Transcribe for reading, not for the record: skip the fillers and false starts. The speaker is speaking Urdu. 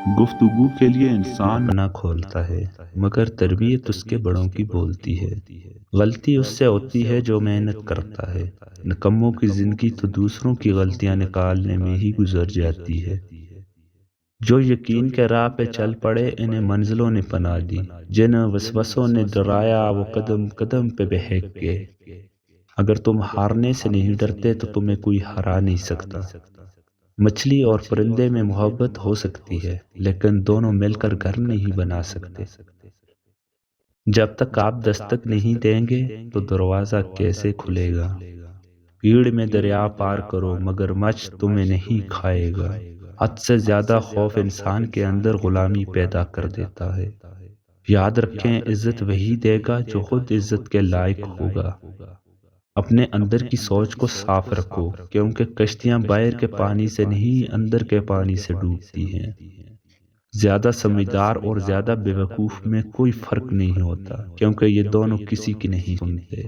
گفتگو کے لیے انسان نہ کھولتا ہے، مگر تربیت اس کے بڑوں کی بولتی ہے۔ غلطی اس سے ہوتی ہے جو محنت کرتا ہے، نکموں کی زندگی تو دوسروں کی غلطیاں نکالنے میں ہی گزر جاتی ہے۔ جو یقین کے راہ پہ چل پڑے انہیں منزلوں نے پناہ دی، جن وسوسوں نے ڈرایا وہ قدم قدم پہ بہک گئے۔ اگر تم ہارنے سے نہیں ڈرتے تو تمہیں کوئی ہرا نہیں سکتا۔ مچھلی اور پرندے میں محبت ہو سکتی ہے، لیکن دونوں مل کر گھر نہیں بنا سکتے۔ جب تک آپ دستک نہیں دیں گے تو دروازہ کیسے کھلے گا؟ بھیڑ میں دریا پار کرو مگر مچھ تمہیں نہیں کھائے گا۔ حد سے زیادہ خوف انسان کے اندر غلامی پیدا کر دیتا ہے۔ یاد رکھیں، عزت وہی دے گا جو خود عزت کے لائق ہوگا۔ اپنے اندر کی سوچ کو صاف رکھو، کیونکہ کشتیاں باہر کے پانی سے نہیں اندر کے پانی سے ڈوبتی ہیں۔ زیادہ سمجھدار اور زیادہ بے وقوف میں کوئی فرق نہیں ہوتا، کیونکہ یہ دونوں کسی کی نہیں سنتے۔